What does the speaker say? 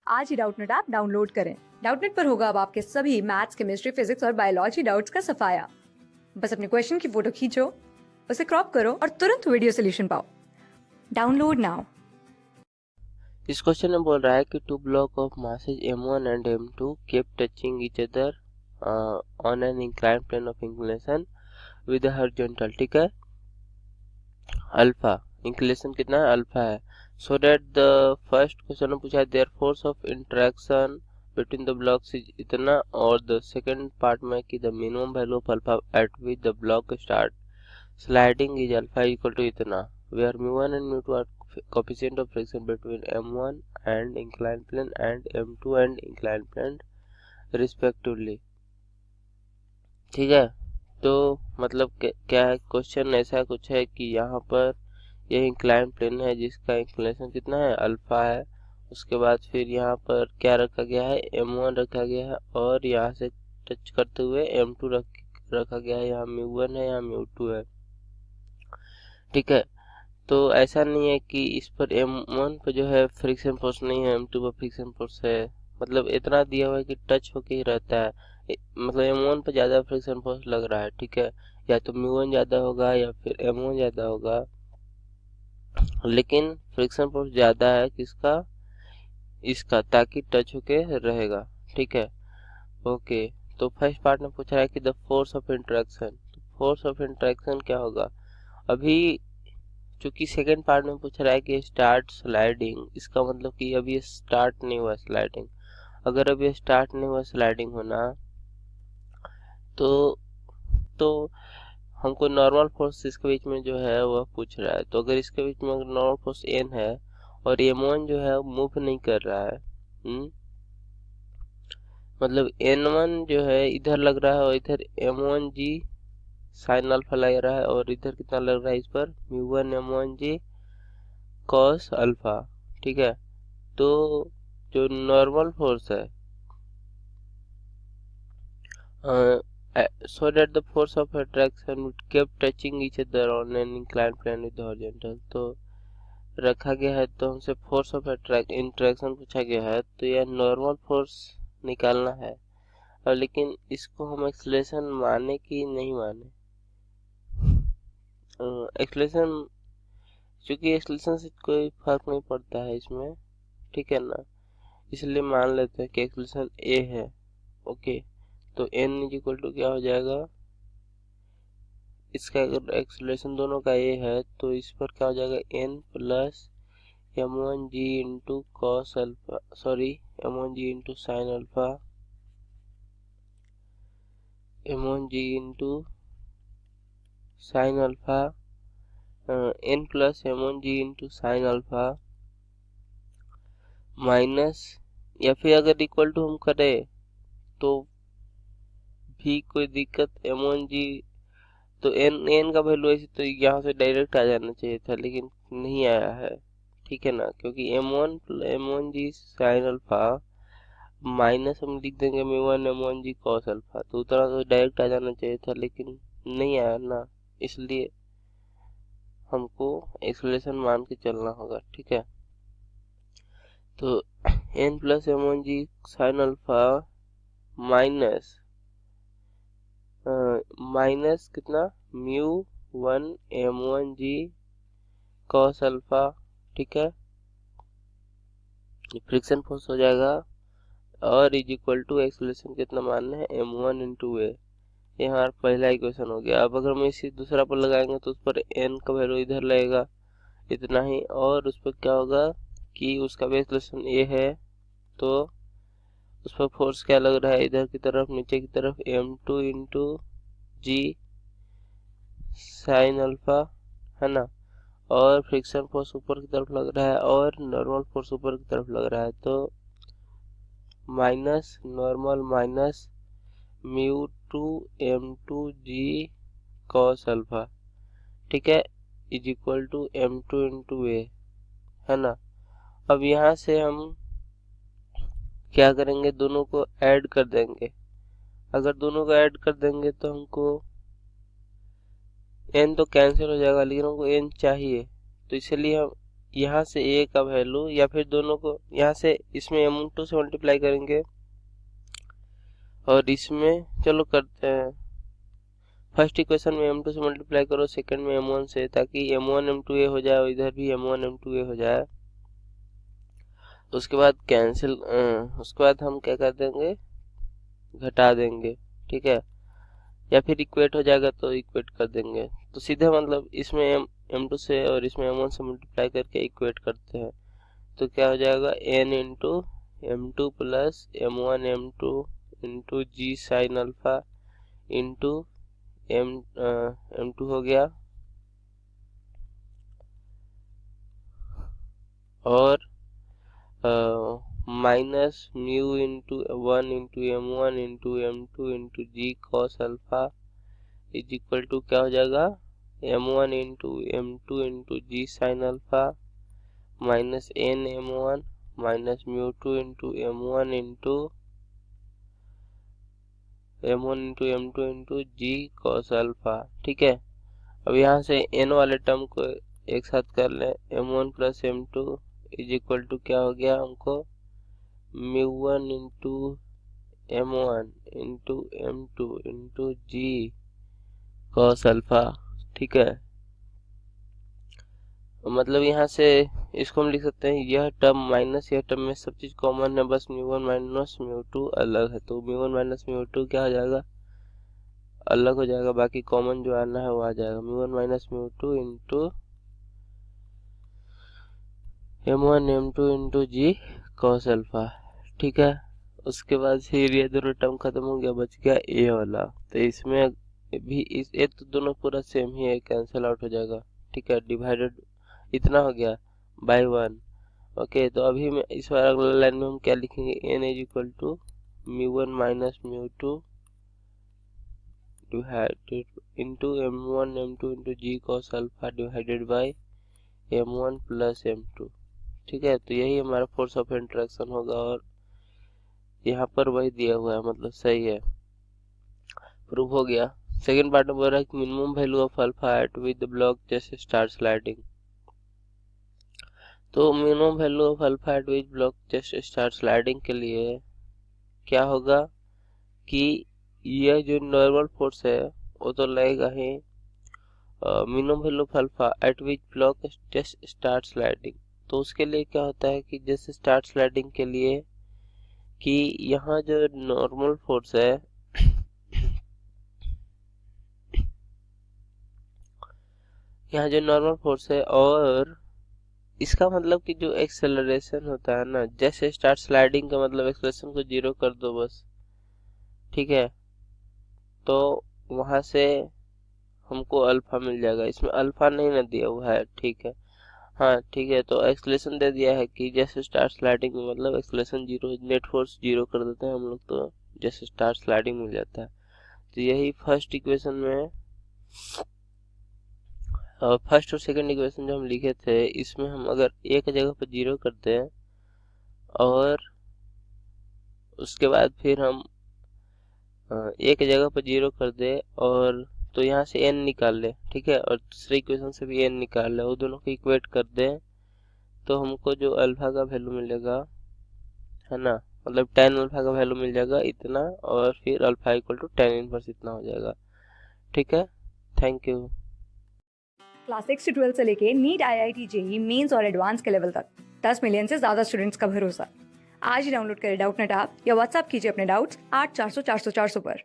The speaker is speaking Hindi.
आज ही डाउटनेट ऐप डाउनलोड करें। डाउटनेट पर होगा अब आपके सभी मैथ्स, केमिस्ट्री, फिजिक्स और बायोलॉजी डाउट्स का सफाया। बस अपने क्वेश्चन की फोटो खींचो, उसे क्रॉप करो और तुरंत वीडियो सोल्यूशन पाओ। Download now. इस क्वेश्चन में बोल रहा है कि two block of masses m1 and m2 kept touching each other on an inclined plane of inclination with a horizontal, ठीक है। अल्फा इंक्लिनेशन कितना है, अल्फा है। So that the first question में पूछा है there force of interaction between the blocks is इतना, और द सेकंड पार्ट में कि the minimum value of alpha at which the block start sliding is alpha equal to इतना, where mu1 and mu2 are coefficient of friction between m1 and inclined plane and m2 and inclined plane respectively, ठीक है। तो मतलब क्या है, क्वेश्चन ऐसा कुछ है कि यहाँ पर यह इंक्लाइन प्लेन है जिसका इंक्लिनेशन कितना है, अल्फा है। उसके बाद फिर यहाँ पर क्या रखा गया है, m1 रखा गया है, और यहाँ से टच करते हुए m2 रखा गया है। यहाँ mu1 है, यहाँ mu2 है, ठीक है। तो ऐसा नहीं है कि इस पर m1 पर जो है फ्रिक्शन फोर्स नहीं है, m2 पर फ्रिक्शन फोर्स है। मतलब इतना दिया हुआ है कि टच होके ही रहता है, मतलब m1 पर ज्यादा फ्रिक्शन फोर्स लग रहा है, ठीक है। या तो mu1 ज्यादा होगा या फिर m1 ज्यादा होगा, लेकिन फ्रिक्शन फोर्स ज्यादा है किसका, इसका, ताकि टच होके रहेगा, ठीक है। ओके, तो फर्स्ट पार्ट में पूछा है कि the force of interaction, force of interaction क्या होगा। अभी चूंकि सेकेंड पार्ट में पूछ रहा है कि स्टार्ट स्लाइडिंग, इसका मतलब कि अभी स्टार्ट नहीं हुआ स्लाइडिंग। अगर अभी स्टार्ट नहीं हुआ स्लाइडिंग होना तो हमको नॉर्मल फोर्स इसके बीच में जो है वह पूछ रहा है। तो अगर इसके बीच में अगर नॉर्मल फोर्स n है और m1 जो है मूव नहीं कर रहा है, मतलब n1 जो है इधर लग रहा है और इधर m1g साइन अल्फा लग रहा है, और इधर कितना लग रहा है इस पर mu1 m1g कॉस अल्फा, ठीक है। तो जो नॉर्मल फोर्स है, so that the force of attraction would kept touching each other on an inclined plane with the horizontal, तो रखा गया है। तो हमसे फोर्स ऑफ इंट्रैक्शन पूछा गया है, तो यह नॉर्मल फोर्स निकालना है। और लेकिन इसको हम एक्सलेशन माने कि नहीं माने, एक्सलेशन, क्योंकि एक्सलेशन से कोई फर्क नहीं पड़ता है इसमें, ठीक है ना, इसलिए मान लेते हैं कि एक्सलेशन ए है। ओके, तो n इज इक्वल टू क्या हो जाएगा, इसका अगर एक्सलेशन दोनों का a है तो इस पर क्या हो जाएगा, n plus m1g into cos alpha, sorry m1g into sine alpha, m1g into sine alpha, n plus m1g into sine alpha minus, या फिर अगर इक्वल टू हम करें तो भी कोई दिक्कत, m1g तो n का वैल्यू ऐसे तो यहाँ से डायरेक्ट आ जाना चाहिए था, लेकिन नहीं आया है, ठीक है ना, क्योंकि m1g साइन अल्फा माइनस हम लिख देंगे m1 m1g कॉस अल्फा, तो उतना तो डायरेक्ट आ जाना चाहिए था, लेकिन नहीं आया ना, इसलिए हमको एक्सप्लेनेशन मान के चलना होगा, ठीक है। तो n plus m1g sign alpha minus minus कितना, mu1 m1g कॉस अल्फा, ठीक है, फ्रिक्शन फोर्स हो जाएगा, और इज इक्वल टू एक्सलेशन कितना मानना है, m1 इंटू ए। ये हमारा पहला इक्वेशन हो गया। अब अगर हम इसी दूसरा पर लगाएंगे तो उस पर n का वैल्यू इधर लगेगा इतना ही, और उस पर क्या होगा कि उसका भी एक्सलेशन ए है, तो उस पर फोर्स क्या लग रहा है, इधर की तरफ, नीचे की तरफ m2 into G sine alpha, है ना, और फ्रिक्शन फोर्स ऊपर की तरफ लग रहा है और नॉर्मल फोर्स ऊपर की तरफ लग रहा है, तो minus normal minus mu2 m2g cos alpha, ठीक है, is equal to m2 into A, है ना। अब यहाँ से हम क्या करेंगे, दोनों को ऐड कर देंगे। अगर दोनों को ऐड कर देंगे तो हमको n तो कैंसिल हो जाएगा, लेकिन हमको n चाहिए, तो इसलिए हम यहाँ से ए का वैल्यू या फिर दोनों को यहाँ से इसमें m2 से मल्टीप्लाई करेंगे और इसमें चलो करते हैं। फर्स्ट इक्वेशन में m2 से मल्टीप्लाई करो, सेकंड में m1 से, ताकि m1 m2 a हो जाए और इधर भी m1 m2 a हो जाए। उसके बाद कैंसिल, उसके बाद हम क्या कर देंगे, घटा देंगे, ठीक है, या फिर इक्वेट हो जाएगा तो इक्वेट कर देंगे। तो सीधे मतलब इसमें m2 से और इसमें m1 से मल्टीप्लाई करके इक्वेट करते हैं तो क्या हो जाएगा, n into m2 plus m1 m2 into G sine alpha into m2 हो गया और minus mu into 1 into m1 into m2 into G cos alpha is equal to क्या हो जाएगा, m1 into m2 into G sine alpha minus n m1 minus mu 2 into m1 into m2 into G cos alpha. ठीक है, अब यहाँ से n वाले टर्म को एक साथ कर लें, m1 plus m2 is equal to क्या हो गया हमको, mu one into m1 into m2 into G cos alpha. ठीक है, मतलब यहाँ से इसको हम लिख सकते हैं, यह टर्म माइनस यह टर्म में सब चीज कॉमन है, बस म्यू1 माइनस म्यू2 अलग है, तो म्यू1 माइनस म्यू2 क्या हो जाएगा, अलग हो जाएगा, बाकी कॉमन जो आना है वो आ जाएगा, mu one minus mu two into m1 m2 into G cos alpha. ठीक है, उसके बाद फिर ये दोनों टर्म खत्म हो गया, बच गया ए वाला, तो इसमें भी इस ए तो दोनों पूरा सेम ही है, कैंसिल आउट हो जाएगा। ठीक है, डिवाइडेड इतना हो गया बाय 1। ओके, तो अभी में इस वाला अगला लाइन में हम क्या लिखेंगे, n is equal to mu one minus mu two divided into m1 m2 into G cos alpha divided by m1 plus m2। ठीक है, तो यही हमारा फोर्स ऑफ इंटरेक्शन होगा और यहाँ पर वही दिया हुआ है, मतलब सही है, प्रूव हो गया। सेकेंड पार्ट में बोल रहा है कि minimum value of alpha at with the block just start sliding. तो minimum value of alpha at with block just start sliding के लिए क्या होगा कि यह जो नॉर्मल फोर्स है वो तो लगेगा ही, minimum value of alpha at which block just start sliding. तो उसके लिए क्या होता है कि जस्ट स्टार्ट स्लाइडिंग के लिए कि यहाँ जो नॉर्मल फोर्स है यहाँ जो नॉर्मल फोर्स है और इसका मतलब कि जो एक्सेलरेशन होता है ना, जैसे स्टार्ट स्लाइडिंग का मतलब एक्सेलरेशन को 0 कर दो बस। ठीक है, तो वहां से हमको अल्फा मिल जाएगा, इसमें अल्फा नहीं ना दिया हुआ है। ठीक है, हाँ ठीक है, तो एक्सेलरेशन दे दिया है कि जैसे स्टार्ट स्लाइडिंग में मतलब एक्सेलरेशन 0, नेट फोर्स 0 कर देते हैं हम लोग, तो जैसे स्टार्ट स्लाइडिंग मिल जाता है। तो यही फर्स्ट इक्वेशन में फर्स्ट और सेकंड इक्वेशन जो हम लिखे थे, इसमें हम अगर एक जगह पर 0 करते हैं और उसके बाद फिर हम एक जगह पर 0 कर दे और तो यहाँ से n निकाल ले, ठीक है, और दूसरे इक्वेशन से भी n निकाल ले, वो दोनों को इक्वेट कर दे, तो हमको जो अल्फा का वैल्यू मिलेगा, है ना, मतलब tan अल्फा का वैल्यू मिल जाएगा इतना और फिर alpha equal to tan inverse इतना हो जाएगा। ठीक है, थैंक यू। क्लास 6 से 12 से लेके नीट, IIT, JEE मेंस और एडवांस के लेवल तक 10 मिलियन से ज्यादा स्टूडेंट्स का भरोसा। आज ही डाउनलोड करें डाउटनेट ऐप या व्हाट्सएप कीजिए अपने डाउट्स 8400 400 400 पर।